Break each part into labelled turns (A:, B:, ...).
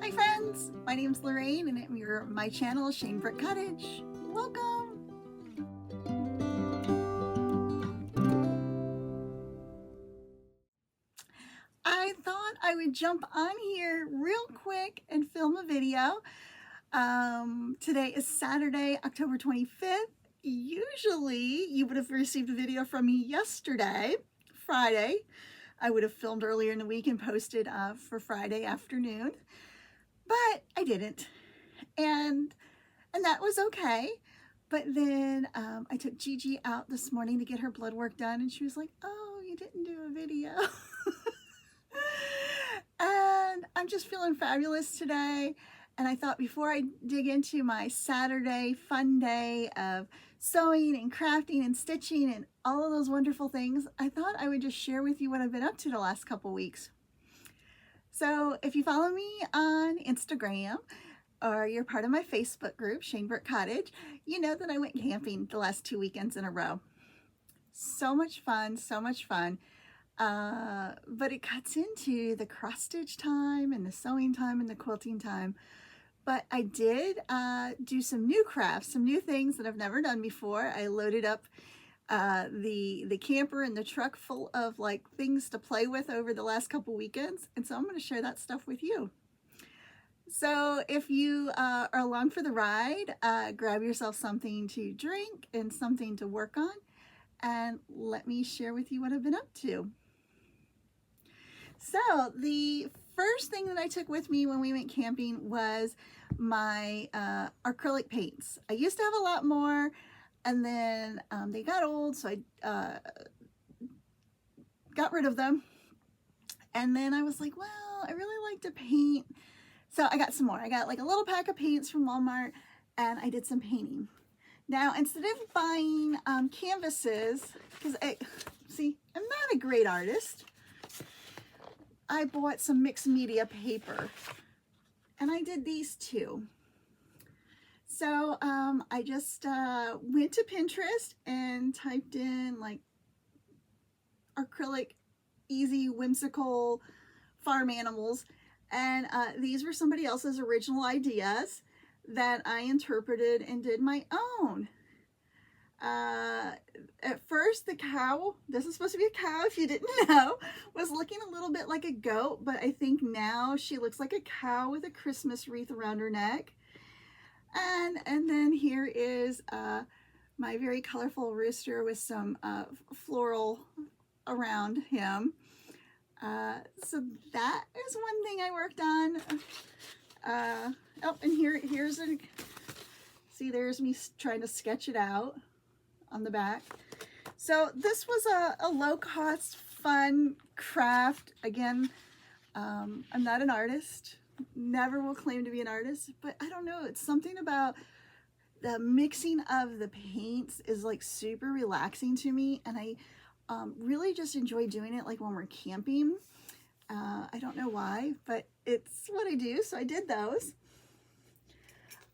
A: Hi friends, my name's Lorraine and you're my channel, Shanebrook Cottage. Welcome! I thought I would jump on here real quick and film a video. Today is Saturday, October 25th. Usually you would have received a video from me yesterday, Friday. I would have filmed earlier in the week and posted for Friday afternoon, but I didn't. And that was okay. But then I took Gigi out this morning to get her blood work done, and she was like, oh, you didn't do a video. And I'm just feeling fabulous today. And I thought before I dig into my Saturday fun day of sewing and crafting and stitching and all of those wonderful things, I thought I would just share with you what I've been up to the last couple weeks. So if you follow me on Instagram, or you're part of my Facebook group, Shanebrook Cottage, you know that I went camping the last 2 weekends in a row. So much fun, so much fun. But it cuts into the cross stitch time and the sewing time and the quilting time. But I did do some new crafts, some new things that I've never done before. I loaded up the camper and the truck full of like things to play with over the last couple weekends. And so I'm going to share that stuff with you. So if you are along for the ride, grab yourself something to drink and something to work on, and let me share with you what I've been up to. So the first thing that I took with me when we went camping was my acrylic paints. I used to have a lot more, and then they got old, so I got rid of them. And then I was like, well, I really like to paint. So I got some more. I got like a little pack of paints from Walmart, and I did some painting. Now, instead of buying canvases, because see, I'm not a great artist, I bought some mixed media paper, and I did these two. So I just went to Pinterest and typed in like acrylic, easy, whimsical farm animals. And these were somebody else's original ideas that I interpreted and did my own. At first, the cow, this is supposed to be a cow if you didn't know, was looking a little bit like a goat, but I think now she looks like a cow with a Christmas wreath around her neck. And then here is my very colorful rooster with some floral around him. So that is one thing I worked on. Oh, and here's a, see, there's me trying to sketch it out on the back. So this was a low-cost, fun craft. Again, I'm not an artist, never will claim to be an artist, but I don't know, it's something about the mixing of the paints is like super relaxing to me, and I really just enjoy doing it like when we're camping. I don't know why, but it's what I do, so I did those.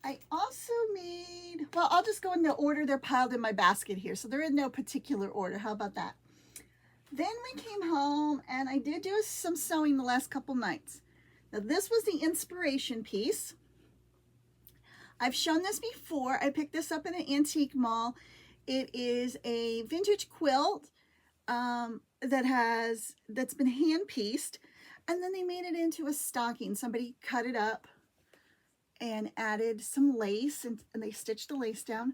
A: I also made, well, I'll just go in the order they're piled in my basket here, so they're in no particular order. How about that? Then we came home, and I did do some sewing the last couple nights. Now, this was the inspiration piece. I've shown this before. I picked this up in an antique mall. It is a vintage quilt that's been hand pieced, and then they made it into a stocking. Somebody cut it up and added some lace, and they stitched the lace down,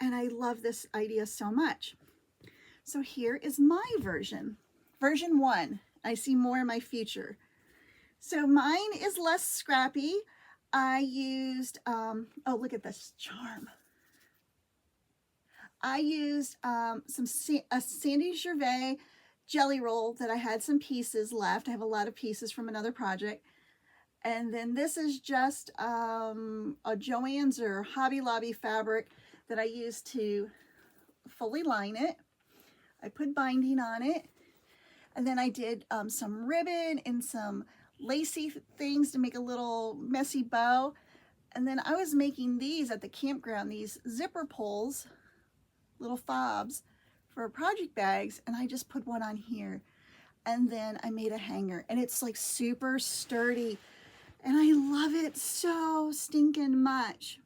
A: and I love this idea so much. So here is my version 1. I see more in my future. So mine is less scrappy. I used oh, look at this charm. I used a Sandy Gervais jelly roll that I had some pieces left. I have a lot of pieces from another project. And then this is just a Joann's or Hobby Lobby fabric that I used to fully line it. I put binding on it. And then I did some ribbon and some lacy things to make a little messy bow. And then I was making these at the campground, these zipper pulls, little fobs for project bags, and I just put one on here, and then I made a hanger, and it's like super sturdy, and I love it so stinking much.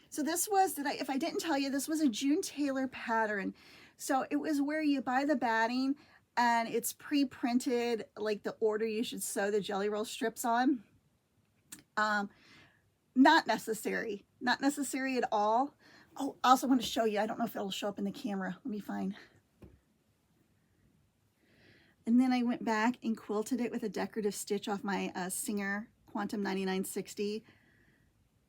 A: So this was, if I didn't tell you, this was a June Taylor pattern. So it was where you buy the batting and it's pre-printed, like the order you should sew the jelly roll strips on. Not necessary, not necessary at all. Oh, I also want to show you, I don't know if it'll show up in the camera. Let me find. And then I went back and quilted it with a decorative stitch off my Singer Quantum 9960.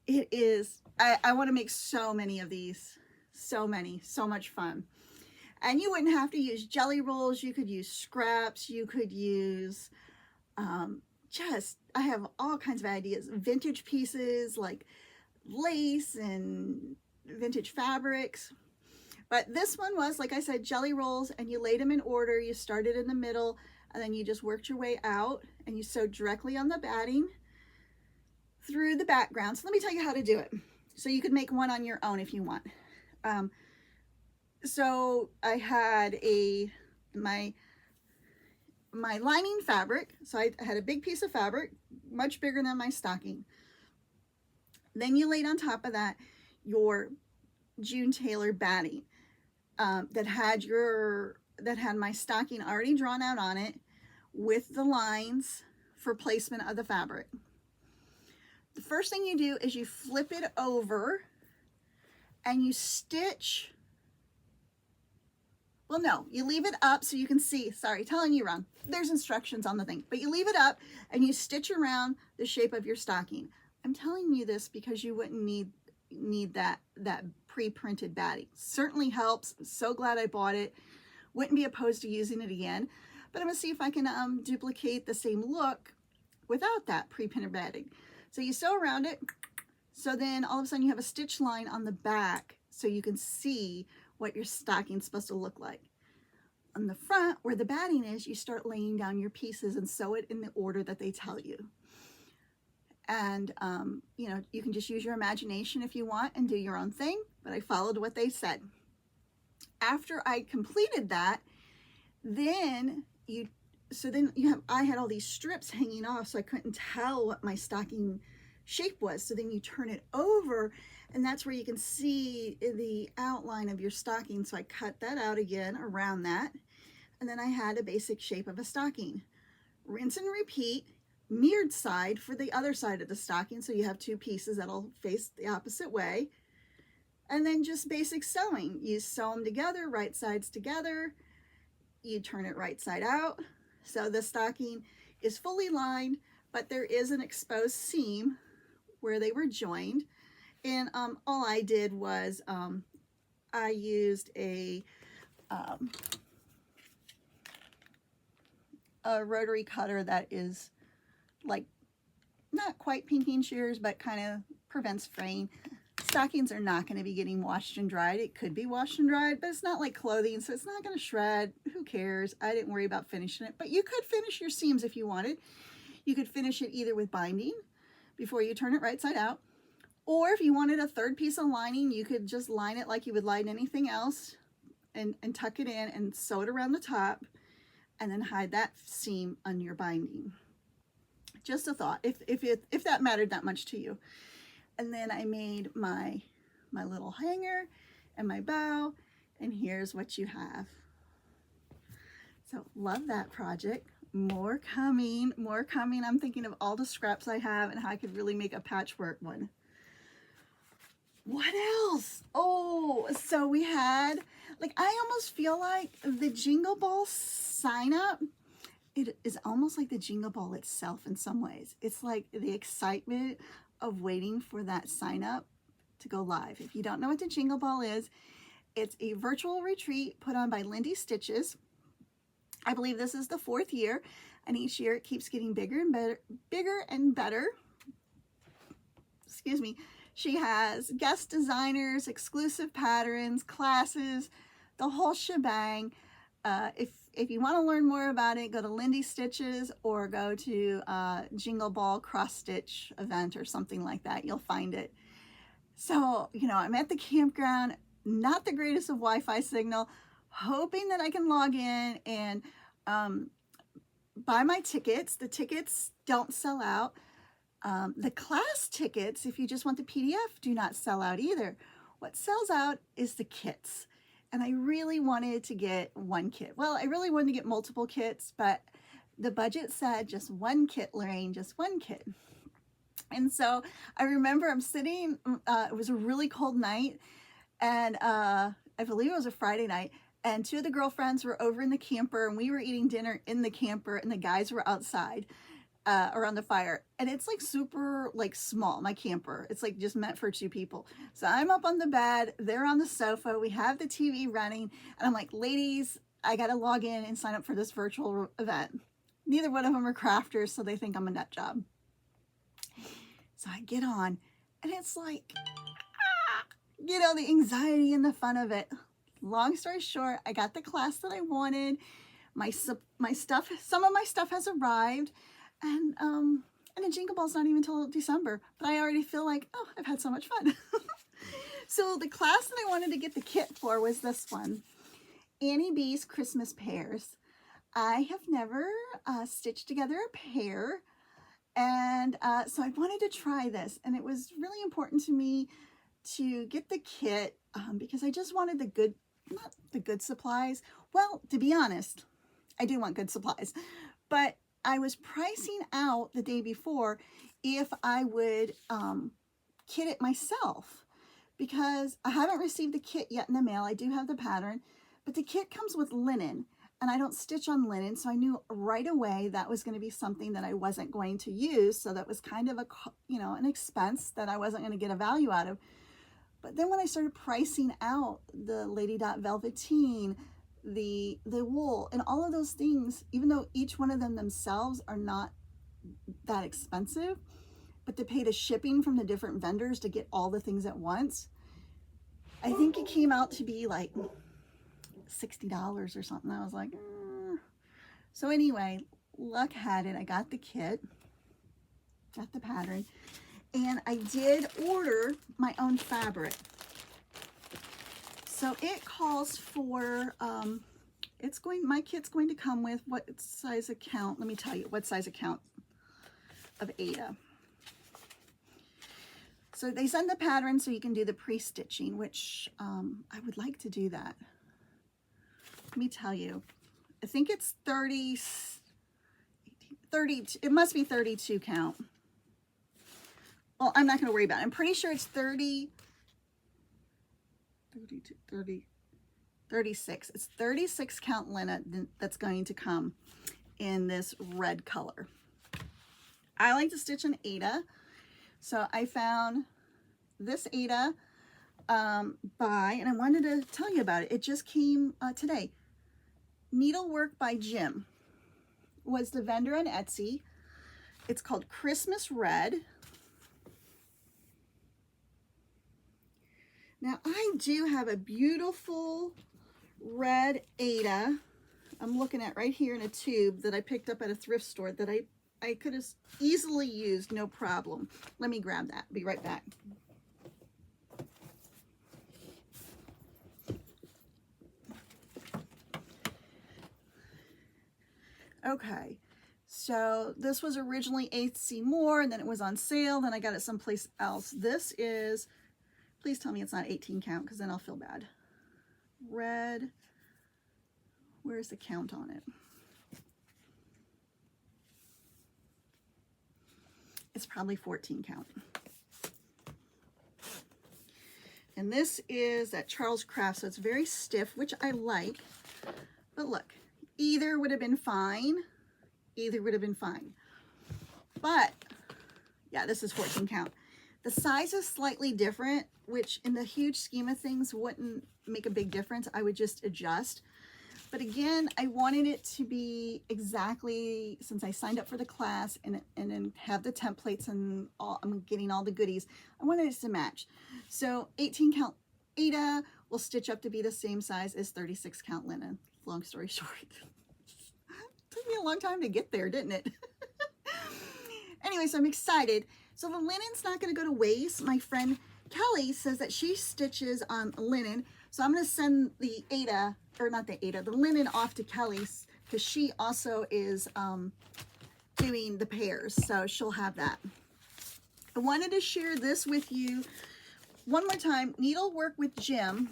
A: It is, I want to make so many of these, so many, so much fun. And you wouldn't have to use jelly rolls. You could use scraps. You could use I have all kinds of ideas. Vintage pieces like lace and vintage fabrics. But this one was, like I said, jelly rolls, and you laid them in order. You started in the middle, and then you just worked your way out, and you sewed directly on the batting through the background. So let me tell you how to do it. So you could make one on your own if you want. So I had my lining fabric. So I had a big piece of fabric, much bigger than my stocking. Then you laid on top of that your June Taylor batting that had my stocking already drawn out on it with the lines for placement of the fabric. The first thing you do is you flip it over and you stitch. Well, no, you leave it up so you can see. Sorry, telling you wrong. There's instructions on the thing, but you leave it up and you stitch around the shape of your stocking. I'm telling you this because you wouldn't need that pre-printed batting. Certainly helps. I'm so glad I bought it. Wouldn't be opposed to using it again, but I'm gonna see if I can duplicate the same look without that pre-printed batting. So you sew around it. So then all of a sudden you have a stitch line on the back so you can see what your stocking's supposed to look like. On the front, where the batting is, you start laying down your pieces and sew it in the order that they tell you. And, you know, you can just use your imagination if you want and do your own thing, but I followed what they said. After I completed that, I had all these strips hanging off, so I couldn't tell what my stocking shape was. So then you turn it over, and that's where you can see the outline of your stocking. So I cut that out again around that, and then I had a basic shape of a stocking. Rinse and repeat, mirrored side for the other side of the stocking, so you have two pieces that'll face the opposite way. And then just basic sewing. You sew them together, right sides together. You turn it right side out. So the stocking is fully lined, but there is an exposed seam where they were joined. And all I did was I used a rotary cutter that is like not quite pinking shears, but kind of prevents fraying. Stockings are not going to be getting washed and dried. It could be washed and dried, but it's not like clothing, so it's not going to shred. Who cares? I didn't worry about finishing it, but you could finish your seams if you wanted. You could finish it either with binding before you turn it right side out, or if you wanted a third piece of lining, you could just line it like you would line anything else and tuck it in and sew it around the top and then hide that seam on your binding. Just a thought, if that mattered that much to you. And then I made my little hanger and my bow, and here's what you have. So love that project. More coming, more coming. I'm thinking of all the scraps I have and how I could really make a patchwork one. What else? Oh, so we had, like, I almost feel like the Jingle Ball sign up, it is almost like the Jingle Ball itself in some ways. It's like the excitement of waiting for that sign up to go live. If you don't know what the Jingle Ball is, it's a virtual retreat put on by Lindy Stitches. I believe this is the 4th year, and each year it keeps getting bigger and better. Excuse me. She has guest designers, exclusive patterns, classes, the whole shebang. If you want to learn more about it, go to Lindy Stitches or go to Jingle Ball Cross Stitch event or something like that. You'll find it. So, you know, I'm at the campground, not the greatest of Wi-Fi signal, hoping that I can log in and buy my tickets. The tickets don't sell out. The class tickets, if you just want the PDF, do not sell out either. What sells out is the kits. And I really wanted to get one kit. Well, I really wanted to get multiple kits, but the budget said just one kit, Lorraine, just one kit. And so I remember I'm sitting, it was a really cold night, and I believe it was a Friday night, and two of the girlfriends were over in the camper, and we were eating dinner in the camper, and the guys were outside around the fire. And it's like super like small, my camper. It's like just meant for two people. So I'm up on the bed, they're on the sofa, we have the TV running, and I'm like, ladies, I gotta log in and sign up for this virtual event. Neither one of them are crafters, so they think I'm a nut job. So I get on, and it's like, you know, the anxiety and the fun of it. Long story short, I got the class that I wanted. My stuff, some of my stuff has arrived, and the Jingle Ball's not even until December, but I already feel like, oh, I've had so much fun. So the class that I wanted to get the kit for was this one, Annie B's Christmas Pairs. I have never stitched together a pair, and so I wanted to try this, and it was really important to me to get the kit because I just wanted the good, not the good supplies. Well, to be honest, I do want good supplies, but I was pricing out the day before if I would kit it myself, because I haven't received the kit yet in the mail. I do have the pattern, but the kit comes with linen, and I don't stitch on linen, so I knew right away that was going to be something that I wasn't going to use, so that was kind of a, you know, an expense that I wasn't going to get a value out of. But then when I started pricing out the Lady Dot velveteen, the wool, and all of those things, even though each one of them themselves are not that expensive, but to pay the shipping from the different vendors to get all the things at once, I think it came out to be like $60 or something. I was like, So anyway, luck had it. I got the kit, got the pattern, and I did order my own fabric. So it calls for, my kit's going to come with what size account? Let me tell you what size account of Aida. So they send the pattern so you can do the pre-stitching, which I would like to do that. Let me tell you, I think it's 30, it must be 32 count. Well, I'm not going to worry about it. I'm pretty sure it's 30, 32, 30, 36. It's 36 count linen that's going to come in this red color. I like to stitch an Aida, so I found this Aida and I wanted to tell you about it. It just came today. Needlework by Jim was the vendor on Etsy. It's called Christmas Red. Now I do have a beautiful red Aida I'm looking at right here in a tube that I picked up at a thrift store that I could have easily used, no problem. Let me grab that. Be right back. Okay, so this was originally Etsy More, and then it was on sale, then I got it someplace else. This is, please tell me it's not 18 count, because then I'll feel bad. Red, where's the count on it? It's probably 14 count. And this is that Charles Craft, so it's very stiff, which I like. But look, either would have been fine. Either would have been fine. But, yeah, this is 14 count. The size is slightly different, which in the huge scheme of things wouldn't make a big difference. I would just adjust. But again, I wanted it to be exactly, since I signed up for the class and then have the templates and all, I'm getting all the goodies, I wanted it to match. So 18 count Aida will stitch up to be the same size as 36 count linen. Long story short. Took me a long time to get there, didn't it? Anyway, so I'm excited. So the linen's not going to go to waste. My friend Kelly says that she stitches on linen. So I'm going to send the Aida, or not the Aida, the linen off to Kelly's, because she also is doing the pairs. So she'll have that. I wanted to share this with you one more time. Needlework with Jim.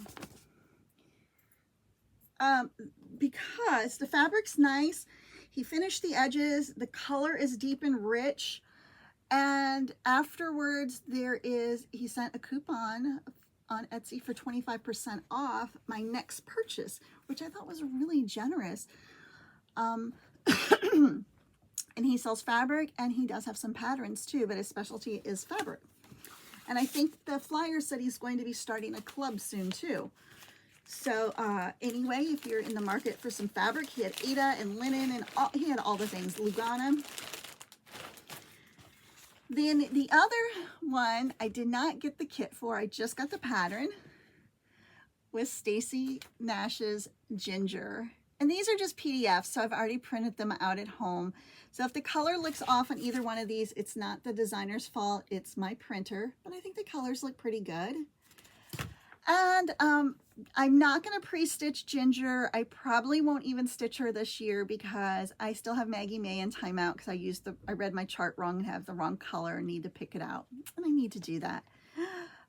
A: Because the fabric's nice. He finished the edges. The color is deep and rich. And afterwards, he sent a coupon on Etsy for 25% off my next purchase, which I thought was really generous. And he sells fabric, and he does have some patterns too, but his specialty is fabric. And I think the flyer said he's going to be starting a club soon too. So anyway, if you're in the market for some fabric, he had Aida and linen, and he had all the things, Lugana. Then the other one, I did not get the kit for. I just got the pattern with Stacy Nash's Ginger. And these are just PDFs, so I've already printed them out at home. So if the color looks off on either one of these, it's not the designer's fault, it's my printer. But I think the colors look pretty good. And I'm not going to pre-stitch Ginger. I probably won't even stitch her this year because I still have Maggie May in timeout because I read my chart wrong and have the wrong color and need to pick it out. And I need to do that.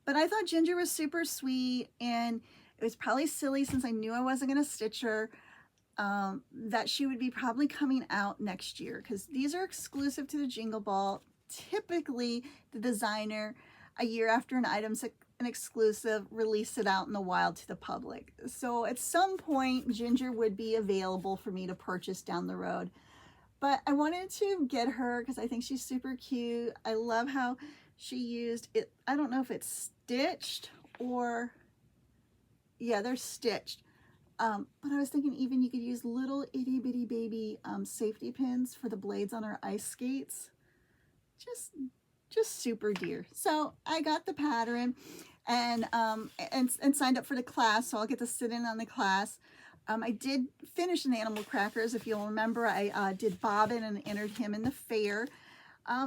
A: But I thought Ginger was super sweet, and it was probably silly since I knew I wasn't going to stitch her, that she would be probably coming out next year because these are exclusive to the Jingle Ball. Typically, the designer, a year after an item's an exclusive, release it out in the wild to the public. So at some point, Ginger would be available for me to purchase down the road. But I wanted to get her because I think she's super cute. I love how she used it. I don't know if it's stitched or, yeah, they're stitched. But I was thinking even you could use little itty bitty baby safety pins for the blades on her ice skates. Just super dear. So I got the pattern and signed up for the class, so I'll get to sit in on the class. I did finish an Animal Crackers. If you'll remember, I did Bobbin and entered him in the fair.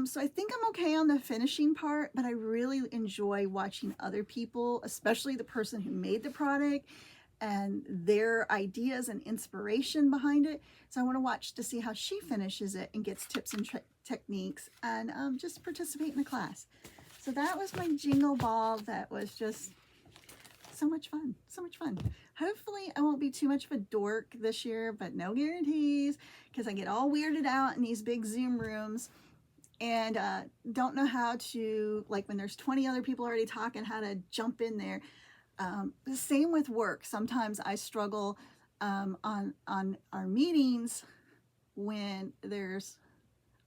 A: So I think I'm okay on the finishing part, but I really enjoy watching other people, especially the person who made the product and their ideas and inspiration behind it. So I want to watch to see how she finishes it and gets tips and techniques, and just participate in the class. So that was my Jingle Ball. That was just so much fun, so much fun. Hopefully I won't be too much of a dork this year, but no guarantees, because I get all weirded out in these big Zoom rooms and don't know how to, like when there's 20 other people already talking, how to jump in there. The same with work. Sometimes I struggle on our meetings when there's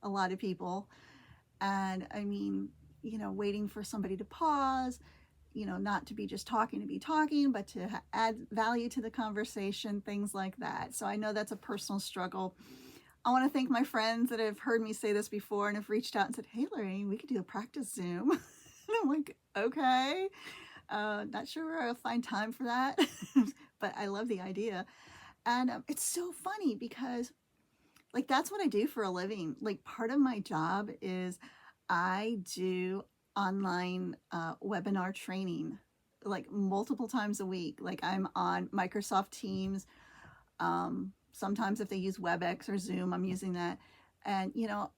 A: a lot of people, and I mean, you know, waiting for somebody to pause, you know, not to be just talking to be talking, but to add value to the conversation, things like that. So I know that's a personal struggle. I want to thank my friends that have heard me say this before and have reached out and said, hey Lorraine, we could do a practice Zoom. And I'm like, okay. Not sure where I'll find time for that, but I love the idea. And it's so funny because like that's what I do for a living. Like part of my job is I do online webinar training like multiple times a week. Like I'm on Microsoft Teams. Sometimes if they use WebEx or Zoom, I'm using that. And you know,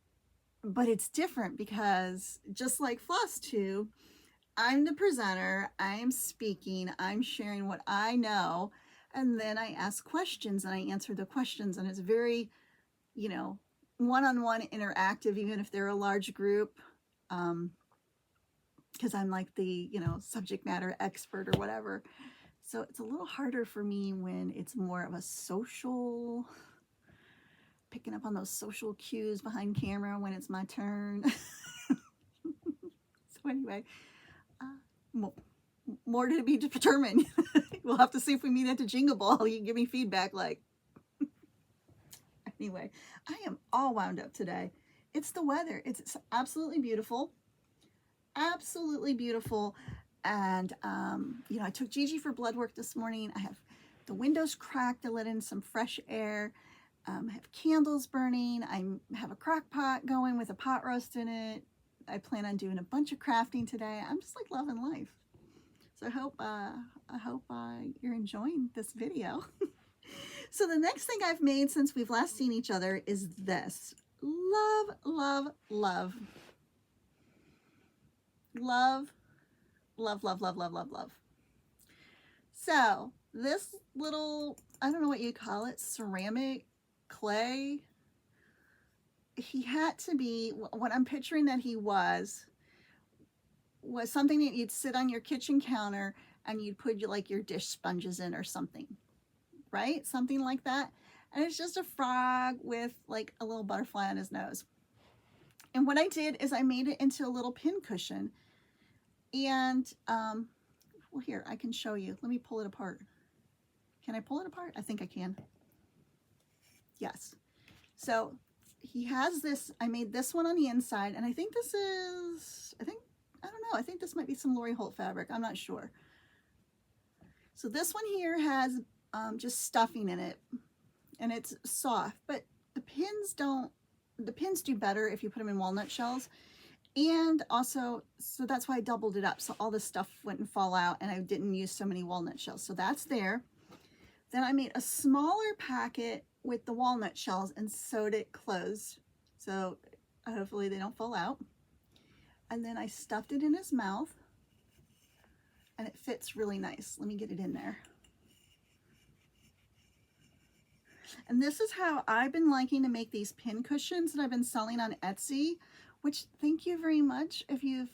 A: but it's different because just like Flosstube, I'm the presenter, I'm speaking, I'm sharing what I know, and then I ask questions and I answer the questions, and it's very, you know, one-on-one interactive, even if they're a large group, because I'm like the, you know, subject matter expert or whatever. So it's a little harder for me when it's more of a social, picking up on those social cues behind camera when it's my turn. So anyway, more to be determined. We'll have to see if we meet at the Jingle Ball. You can give me feedback like. Anyway, I am all wound up today. It's the weather. It's absolutely beautiful. Absolutely beautiful. And, you know, I took Gigi for blood work this morning. I have the windows cracked to let in some fresh air. I have candles burning. I have a crock pot going with a pot roast in it. I plan on doing a bunch of crafting today. I'm just like loving life. So I hope you're enjoying this video. So the next thing I've made since we've last seen each other is this. Love, love, love. Love, love, love, love, love, love, love. So this little, I don't know what you call it, ceramic clay, he had to be, what I'm picturing that he was something that you'd sit on your kitchen counter and you'd put like your dish sponges in or something, right? Something like that. And it's just a frog with like a little butterfly on his nose. And what I did is I made it into a little pin cushion. And, well, here, I can show you. Let me pull it apart. Can I pull it apart? I think I can. Yes. So he has this, I made this one on the inside, and I think this is, I don't know, I think this might be some Lori Holt fabric. I'm not sure. So this one here has just stuffing in it, and it's soft, but the pins do better if you put them in walnut shells. And also, so that's why I doubled it up, so all this stuff wouldn't fall out and I didn't use so many walnut shells. So that's there. Then I made a smaller packet with the walnut shells and sewed it closed, so hopefully they don't fall out. And then I stuffed it in his mouth, and it fits really nice. Let me get it in there. And this is how I've been liking to make these pin cushions that I've been selling on Etsy, which, thank you very much if you've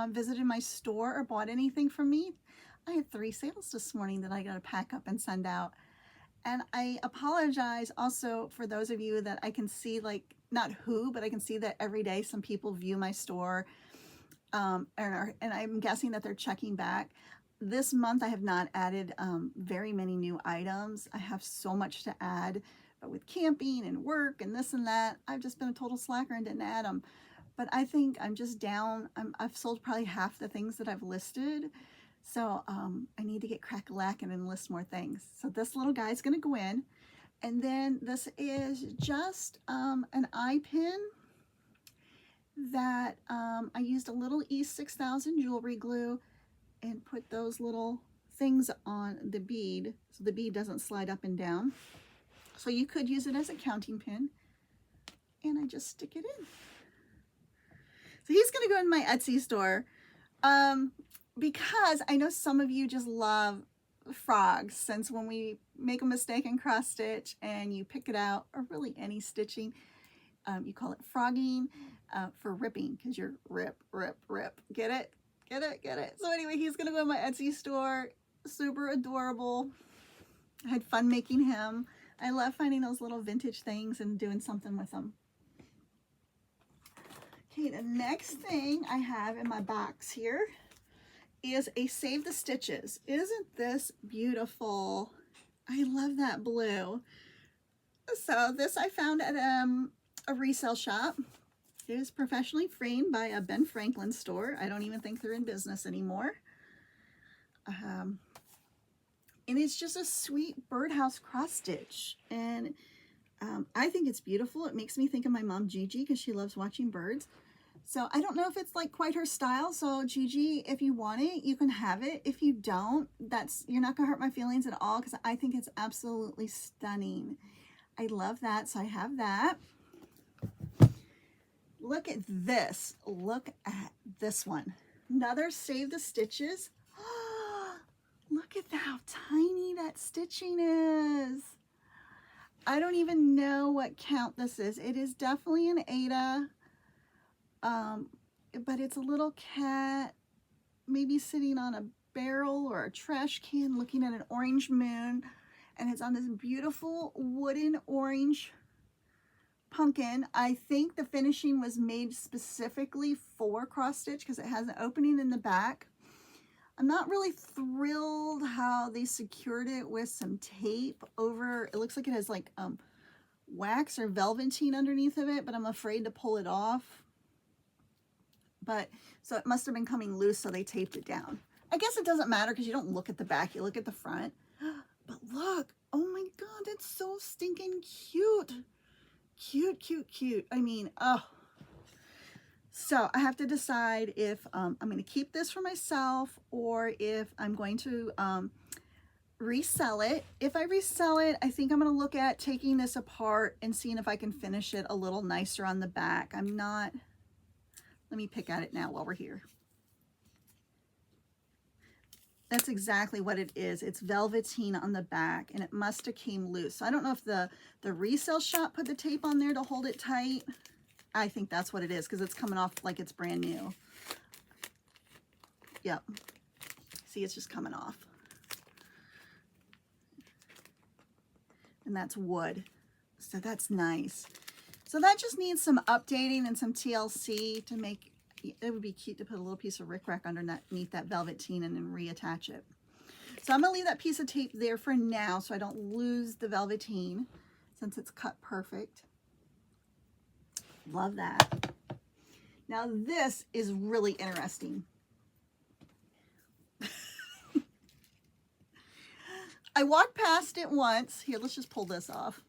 A: visited my store or bought anything from me. I had 3 sales this morning that I got to pack up and send out. And I apologize also for those of you that I can see, like, not who, but I can see that every day some people view my store, and I'm guessing that they're checking back. This month I have not added very many new items. I have so much to add, but with camping and work and this and that, I've just been a total slacker and didn't add them. But I think I'm just down. I've sold probably half the things that I've listed. So I need to get crack-a-lackin' and list more things. So this little guy's gonna go in. And then this is just an eye pin that I used a little E6000 jewelry glue and put those little things on the bead so the bead doesn't slide up and down. So you could use it as a counting pin. And I just stick it in. So he's gonna go in my Etsy store because I know some of you just love frogs, since when we make a mistake in cross stitch and you pick it out, or really any stitching, you call it frogging for ripping, because you're rip, rip, rip. Get it? Get it? Get it? So anyway, he's gonna go in my Etsy store. Super adorable. I had fun making him. I love finding those little vintage things and doing something with them. Okay, the next thing I have in my box here is a Save the Stitches. Isn't this beautiful? I love that blue. So this I found at a resale shop. It is professionally framed by a Ben Franklin store. I don't even think they're in business anymore. And it's just a sweet birdhouse cross stitch. And I think it's beautiful. It makes me think of my mom Gigi, because she loves watching birds. So I don't know if it's like quite her style. So Gigi, if you want it, you can have it. If you don't, you're not gonna hurt my feelings at all, because I think it's absolutely stunning. I love that. So I have that. Look at this. Look at this one. Another Save the Stitches. Look at how tiny that stitching is. I don't even know what count this is. It is definitely an Ada. But it's a little cat, maybe sitting on a barrel or a trash can looking at an orange moon, and it's on this beautiful wooden orange pumpkin. I think the finishing was made specifically for cross stitch because it has an opening in the back. I'm not really thrilled how they secured it with some tape over. It looks like it has like wax or velveteen underneath of it, but I'm afraid to pull it off. But so it must have been coming loose, so they taped it down. I guess it doesn't matter because you don't look at the back, you look at the front. But look, oh my God, that's so stinking cute. Cute, cute, cute. I mean, oh. So I have to decide if I'm going to keep this for myself or if I'm going to resell it. If I resell it, I think I'm going to look at taking this apart and seeing if I can finish it a little nicer on the back. I'm not... Let me pick at it now while we're here. That's exactly what it is. It's velveteen on the back, and it must have came loose. So I don't know if the resale shop put the tape on there to hold it tight. I think that's what it is, because it's coming off like it's brand new. Yep. See, it's just coming off. And that's wood. So that's nice. So that just needs some updating and some TLC to make, it would be cute to put a little piece of rickrack underneath that velveteen and then reattach it. So I'm going to leave that piece of tape there for now so I don't lose the velveteen since it's cut perfect. Love that. Now this is really interesting. I walked past it once. Here, let's just pull this off.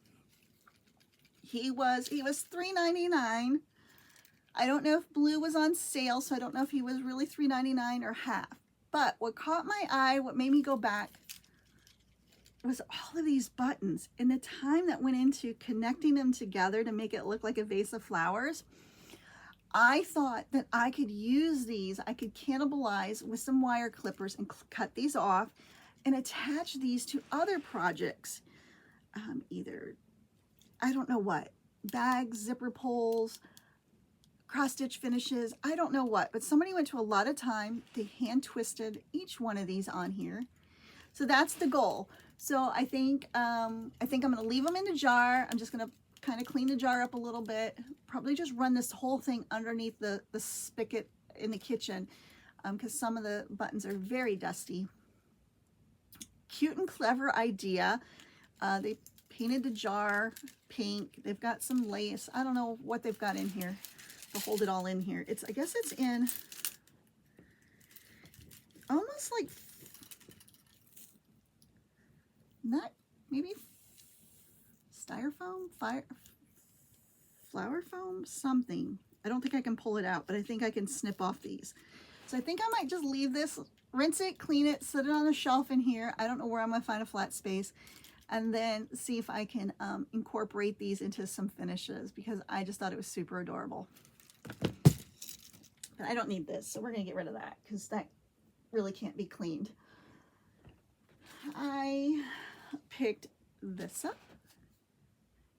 A: He was $3.99. I don't know if blue was on sale, so I don't know if he was really $3.99 or half. But what caught my eye, what made me go back, was all of these buttons and the time that went into connecting them together to make it look like a vase of flowers. I thought that I could use these, I could cannibalize with some wire clippers and cut these off and attach these to other projects. Either, I don't know what, bags, zipper pulls, cross stitch finishes, I don't know what, but somebody went to a lot of time. They hand twisted each one of these on here. So that's the goal. So I think I'm going to leave them in the jar. I'm just going to kind of clean the jar up a little bit. Probably just run this whole thing underneath the spigot in the kitchen because some of the buttons are very dusty. Cute and clever idea. They painted the jar pink. They've got some lace. I don't know what they've got in here to hold it all in here. I guess it's in almost like, not, maybe styrofoam, flower foam, something. I don't think I can pull it out, but I think I can snip off these. So I think I might just leave this, rinse it, clean it, set it on a shelf in here. I don't know where I'm going to find a flat space. And then see if I can incorporate these into some finishes because I just thought it was super adorable. But I don't need this, so we're going to get rid of that because that really can't be cleaned. I picked this up.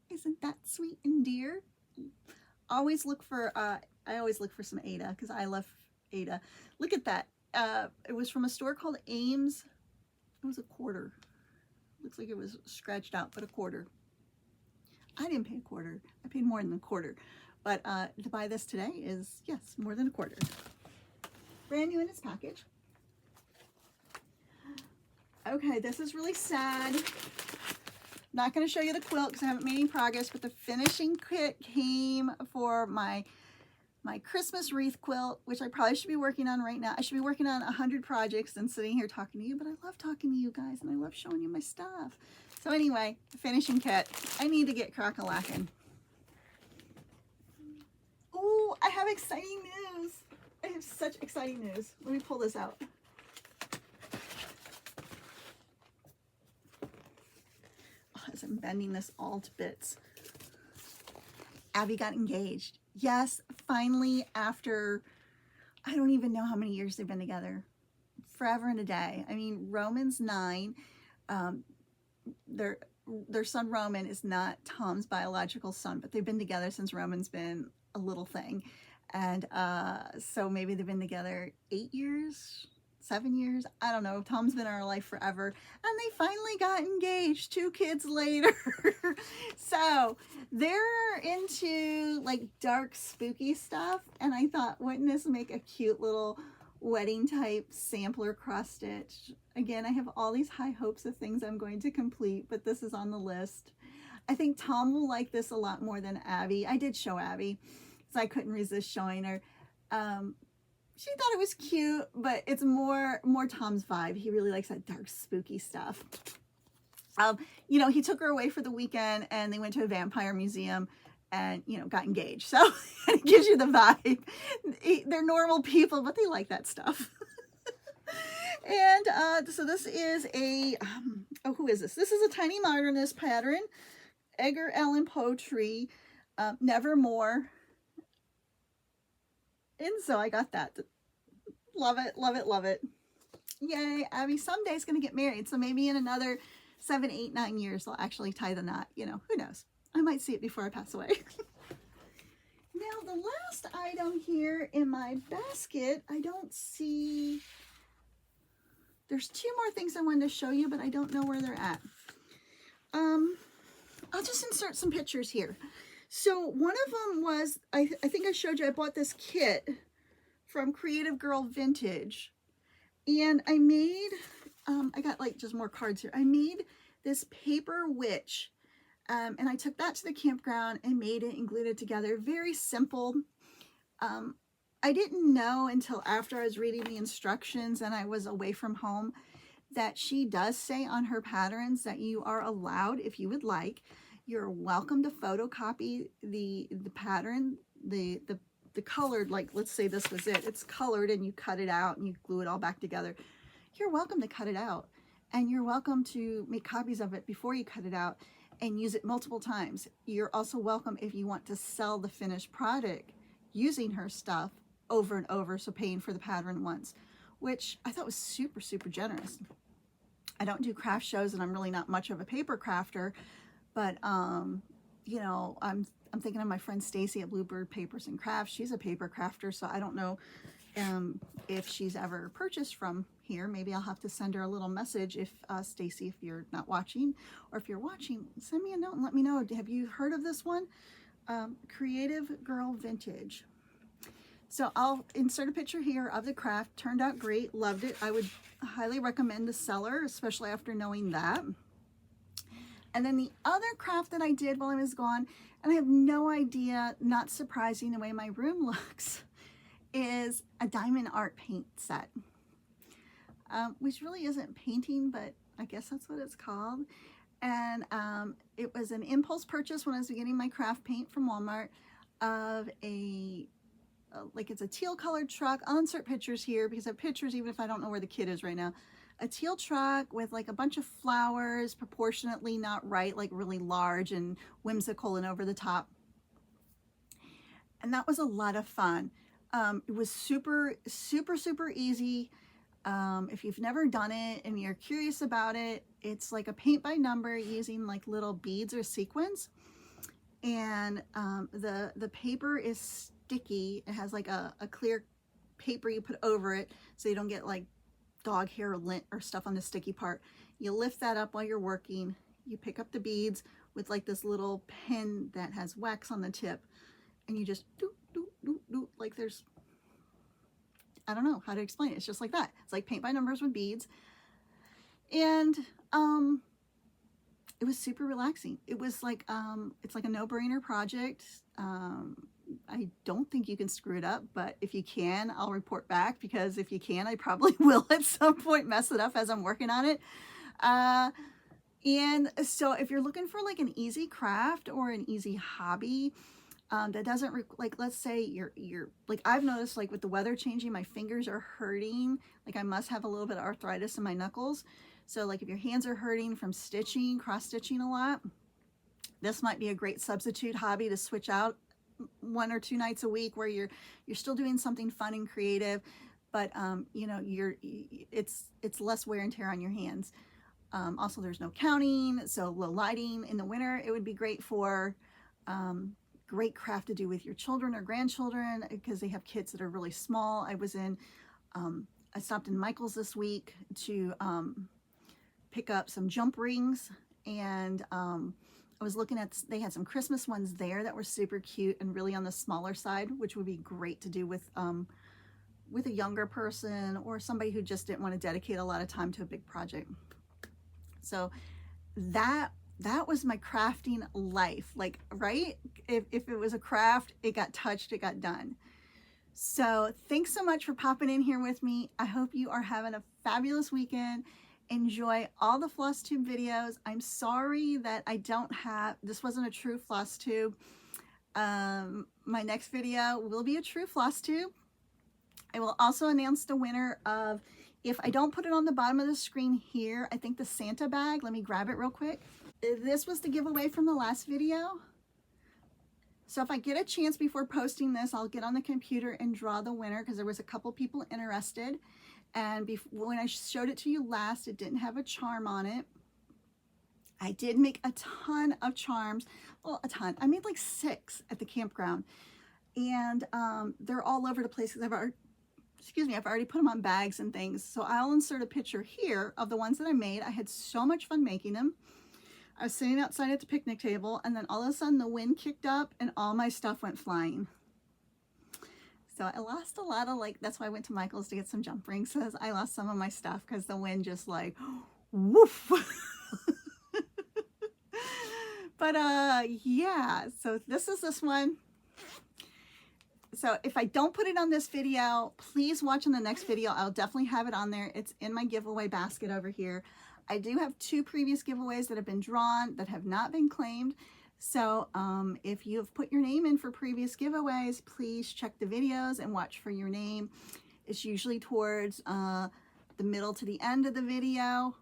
A: Isn't that sweet and dear? I always look for some Ada because I love Ada. Look at that. It was from a store called Ames. It was $1. Looks like it was scratched out, but $1. I didn't pay $1. I paid more than $1. But to buy this today is, yes, more than $1. Brand new in its package. Okay, this is really sad. Not going to show you the quilt because I haven't made any progress, but the finishing kit came for my Christmas wreath quilt, which I probably should be working on right now. I should be working on 100 projects and sitting here talking to you, but I love talking to you guys and I love showing you my stuff. So anyway, the finishing kit. I need to get crack-a-lacking. Oh, I have exciting news. I have such exciting news. Let me pull this out. As I'm bending this all to bits. Abby got engaged. Yes, finally, after, I don't even know how many years they've been together. Forever and a day. I mean, Roman's 9. Their son Roman is not Tom's biological son, but they've been together since Roman's been a little thing. And so maybe they've been together 8 years, 7 years. I don't know. Tom's been in our life forever. And they finally got engaged 2 kids later. So they're into like dark, spooky stuff. And I thought, wouldn't this make a cute little wedding type sampler cross stitch? Again, I have all these high hopes of things I'm going to complete, but this is on the list. I think Tom will like this a lot more than Abby. I did show Abby, so I couldn't resist showing her. She thought it was cute, but it's more Tom's vibe. He really likes that dark, spooky stuff. You know, he took her away for the weekend and they went to a vampire museum and, you know, got engaged. So it gives you the vibe. They're normal people, but they like that stuff. And so this is a, oh, who is this? This is a Tiny Modernist pattern. Edgar Allan Poe tree, Nevermore. And so I got that. Love it, love it, love it. Yay, Abby someday is going to get married. So maybe in another 7, 8, 9 years, I'll actually tie the knot. You know, who knows? I might see it before I pass away. Now, the last item here in my basket, I don't see... There's 2 more things I wanted to show you, but I don't know where they're at. I'll just insert some pictures here. So one of them was, I think I showed you, I bought this kit from Creative Girl Vintage. And I made, I got like just more cards here. I made this paper witch. And I took that to the campground and made it and glued it together. Very simple. I didn't know until after I was reading the instructions and I was away from home that she does say on her patterns that you are allowed, if you would like, you're welcome to photocopy the pattern, the colored, like let's say this was it. It's colored and you cut it out and you glue it all back together. You're welcome to cut it out and you're welcome to make copies of it before you cut it out and use it multiple times. You're also welcome if you want to sell the finished product using her stuff over and over, so paying for the pattern once, which I thought was super, super generous. I don't do craft shows and I'm really not much of a paper crafter, but you know, I'm thinking of my friend Stacy at Bluebird Papers and Crafts. She's a paper crafter, so I don't know if she's ever purchased from here. Maybe I'll have to send her a little message if Stacy, if you're not watching, or if you're watching, send me a note and let me know. Have you heard of this one? Creative Girl Vintage. So I'll insert a picture here of the craft. Turned out great, loved it. I would highly recommend the seller, especially after knowing that. And then the other craft that I did while I was gone, and I have no idea, not surprising the way my room looks, is a diamond art paint set. Which really isn't painting, but I guess that's what it's called. And it was an impulse purchase when I was getting my craft paint from Walmart of a like it's a teal colored truck. I'll insert pictures here because I have pictures even if I don't know where the kid is right now. A teal truck with like a bunch of flowers, proportionately not right, like really large and whimsical and over the top. And that was a lot of fun. It was super, super, super easy. If you've never done it and you're curious about it, it's like a paint by number using like little beads or sequins. And the paper is sticky. It has like a clear paper you put over it so you don't get like dog hair or lint or stuff on the sticky part. You lift that up while you're working. You pick up the beads with like this little pen that has wax on the tip, and you just do like there's, I don't know how to explain it. It's just like that. It's like paint by numbers with beads. And it was super relaxing. It was like it's like a no-brainer project. I don't think you can screw it up, but if you can, I'll report back, because if you can, I probably will at some point mess it up as I'm working on it. And so if you're looking for like an easy craft or an easy hobby that doesn't like, let's say you're like, I've noticed like with the weather changing, my fingers are hurting. Like I must have a little bit of arthritis in my knuckles. So like if your hands are hurting from stitching, cross stitching a lot, this might be a great substitute hobby to switch out 1 or 2 nights a week where you're still doing something fun and creative, but you know, it's less wear and tear on your hands. Also, there's no counting, so low lighting in the winter. It would be great for great craft to do with your children or grandchildren, because they have kids that are really small. I stopped in Michael's this week to pick up some jump rings, and I was looking at, they had some Christmas ones there that were super cute and really on the smaller side, which would be great to do with a younger person or somebody who just didn't want to dedicate a lot of time to a big project. So that was my crafting life. Like, right? If it was a craft, it got touched, it got done. So thanks so much for popping in here with me. I hope you are having a fabulous weekend. Enjoy all the Flosstube videos. I'm sorry that I don't have, this wasn't a true Flosstube. My next video will be a true Flosstube. I will also announce the winner of, if I don't put it on the bottom of the screen here, I think the Santa bag. Let me grab it real quick. This was the giveaway from the last video. So if I get a chance before posting this, I'll get on the computer and draw the winner, because there was a couple people interested. And when I showed it to you last, it didn't have a charm on it. I did make a ton of charms. Well, a ton. I made like 6 at the campground. And they're all over the place because I've already put them on bags and things. So I'll insert a picture here of the ones that I made. I had so much fun making them. I was sitting outside at the picnic table, and then all of a sudden the wind kicked up and all my stuff went flying. So I lost a lot of, like, that's why I went to Michael's to get some jump rings, because I lost some of my stuff because the wind just like, woof. But yeah, so this is this one. So if I don't put it on this video, please watch in the next video. I'll definitely have it on there. It's in my giveaway basket over here. I do have 2 previous giveaways that have been drawn that have not been claimed. So if you have put your name in for previous giveaways, please check the videos and watch for your name. It's usually towards the middle to the end of the video.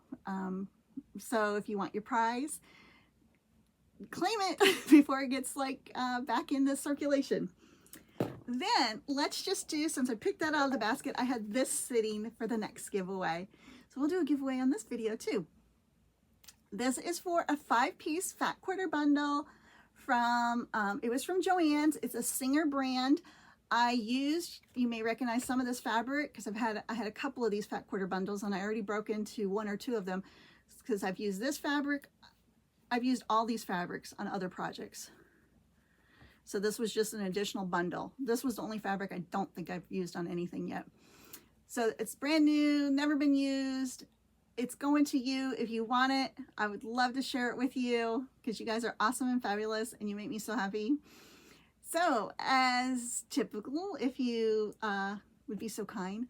A: So if you want your prize, claim it before it gets like back into circulation. Then let's just do, since I picked that out of the basket, I had this sitting for the next giveaway. So we'll do a giveaway on this video too. This is for a 5-piece fat quarter bundle from, it was from Joann's. It's a Singer brand. I used, you may recognize some of this fabric because I had a couple of these fat quarter bundles, and I already broke into 1 or 2 of them because I've used this fabric. I've used all these fabrics on other projects. So this was just an additional bundle. This was the only fabric I don't think I've used on anything yet. So it's brand new, never been used. It's going to you if you want it. I would love to share it with you because you guys are awesome and fabulous and you make me so happy. So as typical, if you would be so kind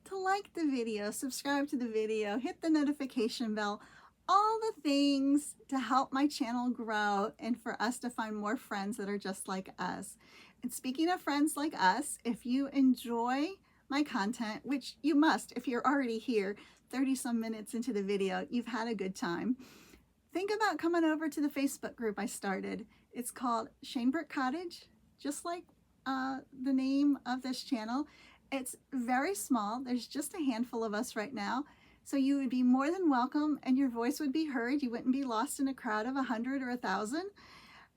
A: to like the video, subscribe to the video, hit the notification bell, all the things to help my channel grow and for us to find more friends that are just like us. And speaking of friends like us, if you enjoy my content, which you must if you're already here 30 some minutes into the video, you've had a good time, think about coming over to the Facebook group I started. It's called Shanebrook Cottage, just like the name of this channel. It's very small. There's just a handful of us right now. So you would be more than welcome and your voice would be heard. You wouldn't be lost in a crowd of 100 or 1,000.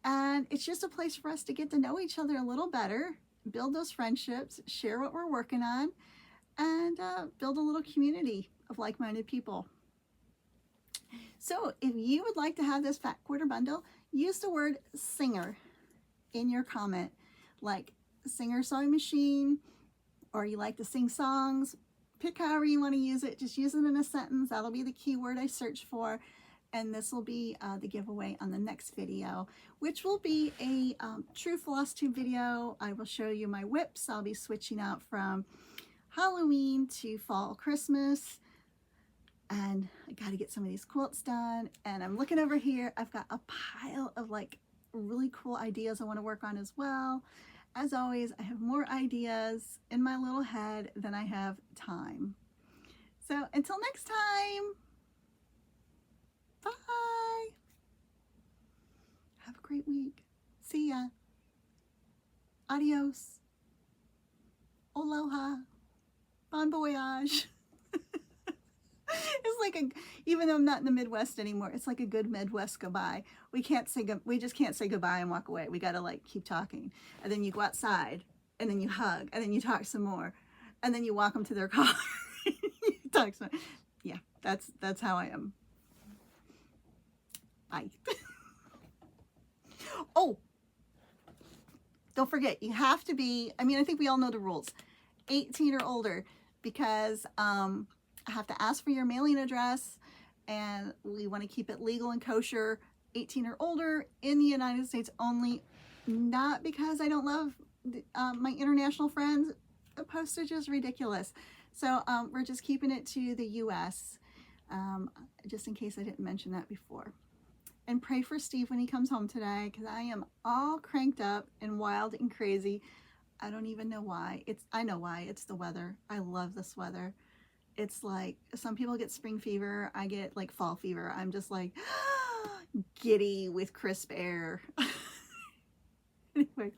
A: And it's just a place for us to get to know each other a little better, build those friendships, share what we're working on, and build a little community of like-minded people. So if you would like to have this fat quarter bundle, use the word singer in your comment, like Singer sewing machine, or you like to sing songs. Pick however you want to use it. Just use it in a sentence. That'll be the keyword I search for. And this will be the giveaway on the next video, which will be a true Flosstube video. I will show you my whips. I'll be switching out from Halloween to fall Christmas. And I got to get some of these quilts done. And I'm looking over here. I've got a pile of like really cool ideas I want to work on as well. As always, I have more ideas in my little head than I have time. So until next time, bye. Have a great week. See ya. Adios. Aloha. Bon voyage. It's like even though I'm not in the Midwest anymore, it's like a good Midwest goodbye. We just can't say goodbye and walk away. We got to like keep talking. And then you go outside and then you hug and then you talk some more and then you walk them to their car. You talk some. Yeah, that's how I am. Bye. Oh, don't forget, you have to be, I mean, I think we all know the rules, 18 or older, because I have to ask for your mailing address and we want to keep it legal and kosher. 18 or older in the United States only, not because I don't love my international friends. The postage is ridiculous. So we're just keeping it to the US, just in case I didn't mention that before. And pray for Steve when he comes home today, because I am all cranked up and wild and crazy. I don't even know why. I know why. It's the weather. I love this weather. It's like some people get spring fever. I get like fall fever. I'm just like giddy with crisp air. Anyway.